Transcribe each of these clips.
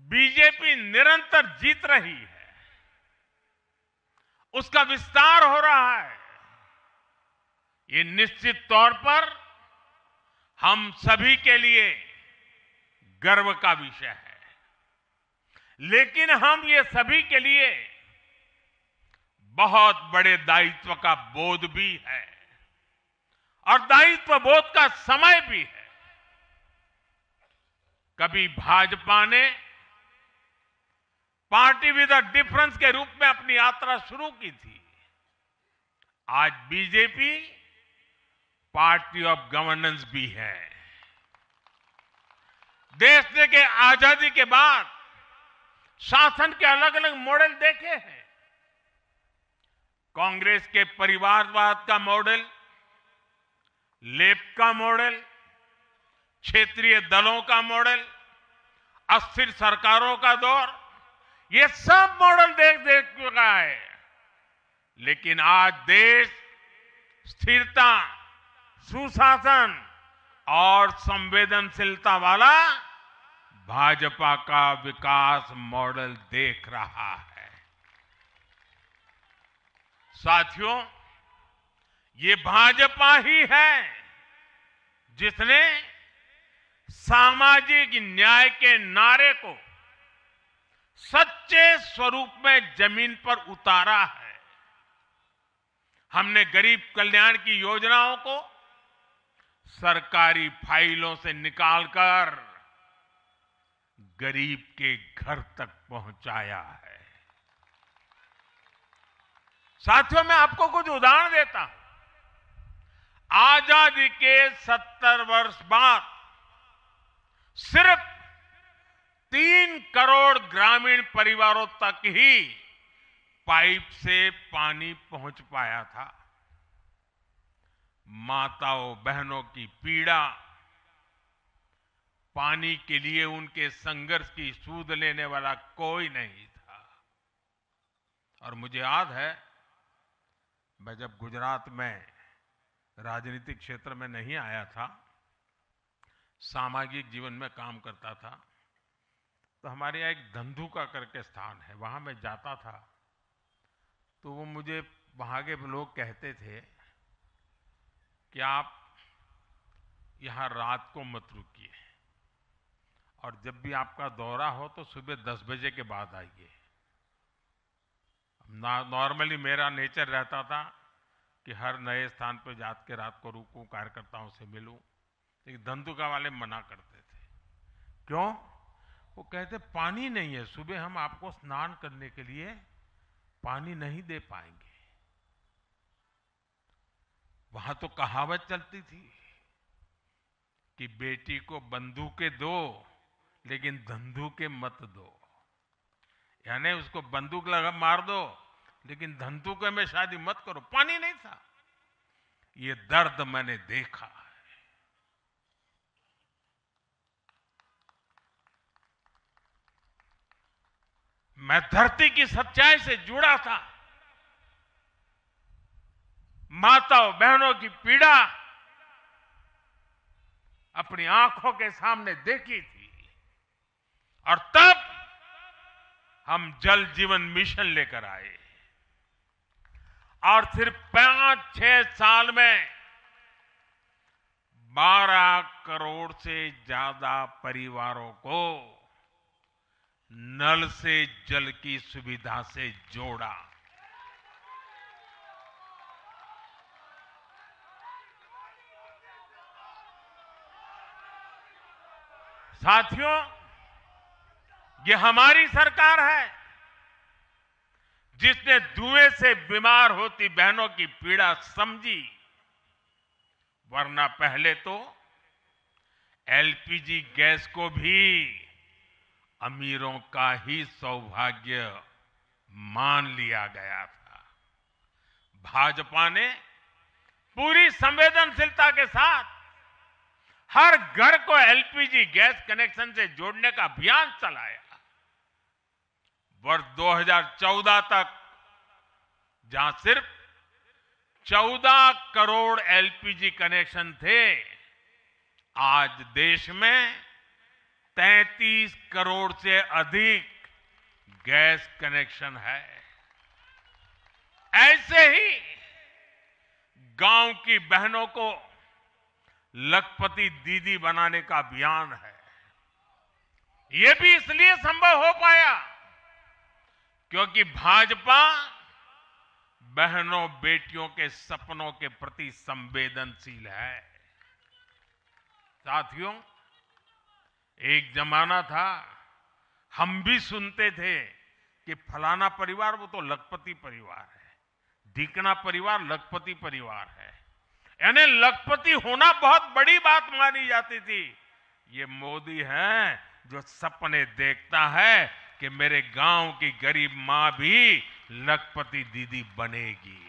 BJP निरंतर जीत रही है, उसका विस्तार हो रहा है। ये निश्चित तौर पर हम सभी के लिए गर्व का विषय है, लेकिन हम ये सभी के लिए बहुत बड़े दायित्व का बोध भी है और दायित्व बोध का समय भी है। कभी भाजपा ने पार्टी विद अ डिफरेंस के रूप में अपनी यात्रा शुरू की थी। आज बीजेपी पार्टी ऑफ गवर्नेंस भी है। देश के आजादी के बाद शासन के अलग अलग मॉडल देखे हैं। कांग्रेस के परिवारवाद का मॉडल, लेफ्ट का मॉडल, क्षेत्रीय दलों का मॉडल, अस्थिर सरकारों का दौर, ये सब मॉडल देख चुका है। लेकिन आज देश स्थिरता, सुशासन और संवेदनशीलता वाला भाजपा का विकास मॉडल देख रहा है। साथियों, ये भाजपा ही है जिसने सामाजिक न्याय के नारे को सच्चे स्वरूप में जमीन पर उतारा है। हमने गरीब कल्याण की योजनाओं को सरकारी फाइलों से निकालकर गरीब के घर तक पहुंचाया है। साथियों, मैं आपको कुछ उदाहरण देता हूं। आजादी के 70 वर्ष बाद सिर्फ 3 करोड़ ग्रामीण परिवारों तक ही पाइप से पानी पहुंच पाया था। माताओं बहनों की पीड़ा, पानी के लिए उनके संघर्ष की सूध लेने वाला कोई नहीं था। और मुझे याद है, मैं जब गुजरात में राजनीतिक क्षेत्र में नहीं आया था, सामाजिक जीवन में काम करता था, तो हमारे यहाँ एक धंधुका करके स्थान है, वहां मैं जाता था तो वो मुझे वहां के लोग कहते थे कि आप यहां रात को मत रुकिए और जब भी आपका दौरा हो तो सुबह 10 बजे के बाद आइए। नॉर्मली मेरा नेचर रहता था कि हर नए स्थान पर जाकर के रात को रुकूं, कार्यकर्ताओं से मिलूं, लेकिन धंधुका वाले मना करते थे। क्यों? वो कहते पानी नहीं है, सुबह हम आपको स्नान करने के लिए पानी नहीं दे पाएंगे। वहां तो कहावत चलती थी कि बेटी को बंदूकें दो लेकिन धंधुके मत दो, यानी उसको बंदूक लगा मार दो लेकिन धंधुके में शादी मत करो। पानी नहीं था। ये दर्द मैंने देखा है। मैं धरती की सच्चाई से जुड़ा था। माताओं बहनों की पीड़ा अपनी आंखों के सामने देखी थी और तब हम जल जीवन मिशन लेकर आए और सिर्फ 5-6 साल में 12 करोड़ से ज्यादा परिवारों को नल से जल की सुविधा से जोड़ा। साथियों, ये हमारी सरकार है जिसने धुएं से बीमार होती बहनों की पीड़ा समझी, वरना पहले तो एलपीजी गैस को भी अमीरों का ही सौभाग्य मान लिया गया था। भाजपा ने पूरी संवेदनशीलता के साथ हर घर को एलपीजी गैस कनेक्शन से जोड़ने का अभियान चलाया। वर्ष 2014 तक जहां सिर्फ 14 करोड़ एलपीजी कनेक्शन थे, आज देश में 33 करोड़ से अधिक गैस कनेक्शन है। ऐसे ही गांव की बहनों को लखपति दीदी बनाने का अभियान है। ये भी इसलिए संभव हो पाया क्योंकि भाजपा बहनों बेटियों के सपनों के प्रति संवेदनशील है। साथियों, एक जमाना था हम भी सुनते थे कि फलाना परिवार वो तो लखपति परिवार है, ढीकना परिवार लखपति परिवार है, यानी लखपति होना बहुत बड़ी बात मानी जाती थी। ये मोदी है जो सपने देखता है कि मेरे गांव की गरीब मां भी लखपति दीदी बनेगी।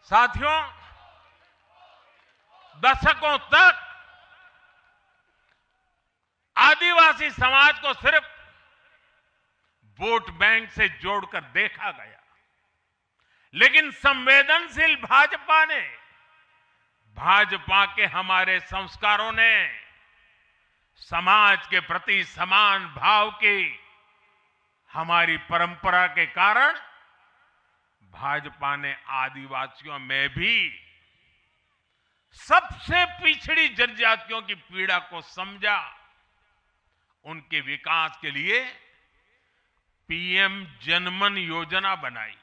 साथियों, दशकों तक आदिवासी समाज को सिर्फ वोट बैंक से जोड़कर देखा गया, लेकिन संवेदनशील भाजपा ने, भाजपा के हमारे संस्कारों ने समाज के प्रति समान भाव की हमारी परंपरा के कारण भाजपा ने आदिवासियों में भी सबसे पिछड़ी जनजातियों की पीड़ा को समझा, उनके विकास के लिए पीएम जनमन योजना बनाई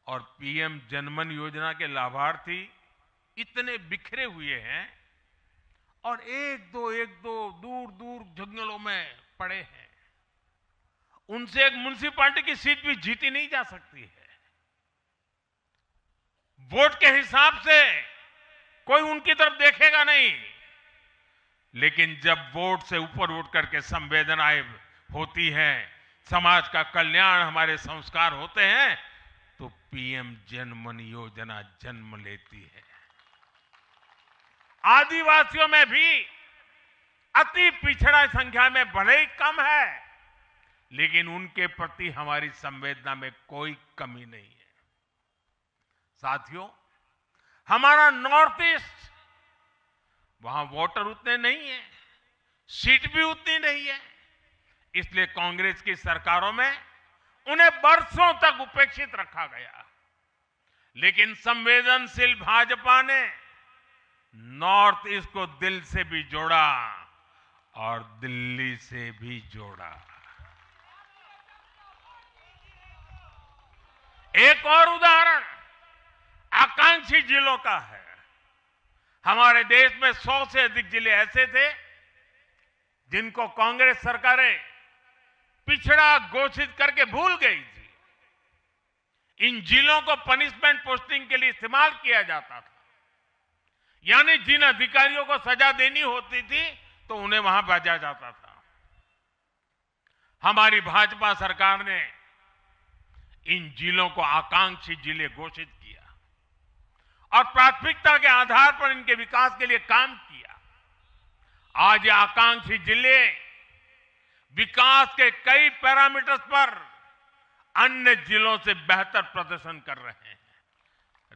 और पीएम जनमन योजना के लाभार्थी इतने बिखरे हुए हैं और एक दो दूर दूर जंगलों में पड़े हैं। उनसे एक म्युनिसिपैलिटी की सीट भी जीती नहीं जा सकती है। वोट के हिसाब से कोई उनकी तरफ देखेगा नहीं, लेकिन जब वोट से ऊपर उठ करके संवेदनाएं होती हैं, समाज का कल्याण हमारे संस्कार होते हैं, तो पीएम जनमन योजना जन्म लेती है। आदिवासियों में भी अति पिछड़ा संख्या में भले ही कम है, लेकिन उनके प्रति हमारी संवेदना में कोई कमी नहीं है। साथियों, हमारा नॉर्थ ईस्ट, वहां वोटर उतने नहीं है, सीट भी उतनी नहीं है, इसलिए कांग्रेस की सरकारों में उन्हें वर्षों तक उपेक्षित रखा गया। लेकिन संवेदनशील भाजपा ने नॉर्थ ईस्ट को दिल से भी जोड़ा और दिल्ली से भी जोड़ा। एक और उदाहरण आकांक्षी जिलों का है। हमारे देश में 100 से अधिक जिले ऐसे थे जिनको कांग्रेस सरकारें पिछड़ा घोषित करके भूल गई थी। इन जिलों को पनिशमेंट पोस्टिंग के लिए इस्तेमाल किया जाता था, यानी जिन अधिकारियों को सजा देनी होती थी तो उन्हें वहां भेजा जाता था। हमारी भाजपा सरकार ने इन जिलों को आकांक्षी जिले घोषित किया और प्राथमिकता के आधार पर इनके विकास के लिए काम किया। आज ये आकांक्षी जिले विकास के कई पैरामीटर्स पर अन्य जिलों से बेहतर प्रदर्शन कर रहे हैं,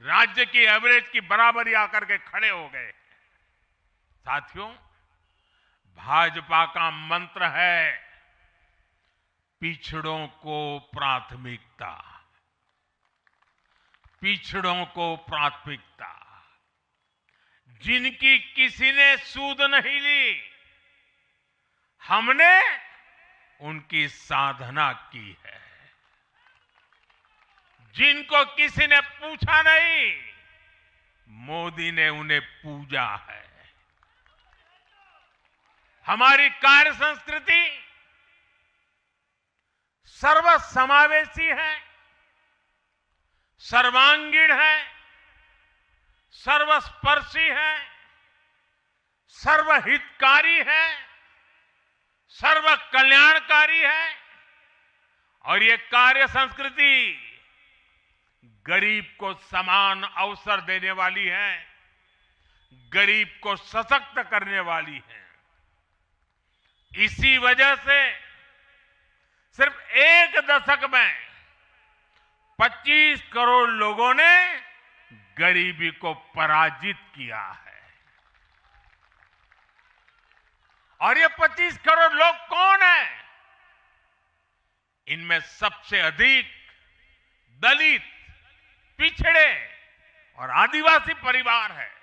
राज्य की एवरेज की बराबरी आकर के खड़े हो गए। साथियों, भाजपा का मंत्र है पिछड़ों को प्राथमिकता, पिछड़ों को प्राथमिकता। जिनकी किसी ने सूद नहीं ली, हमने उनकी साधना की है। जिनको किसी ने पूछा नहीं, मोदी ने उन्हें पूजा है। हमारी कार्य संस्कृति सर्वसमावेशी है, सर्वांगीण है, सर्वस्पर्शी है, सर्वहितकारी है, सर्व कल्याणकारी है। और ये कार्य संस्कृति गरीब को समान अवसर देने वाली है, गरीब को सशक्त करने वाली है। इसी वजह से सिर्फ एक दशक में 25 करोड़ लोगों ने गरीबी को पराजित किया है। और ये 25 करोड़ लोग कौन हैं? इनमें सबसे अधिक दलित, पिछड़े और आदिवासी परिवार है।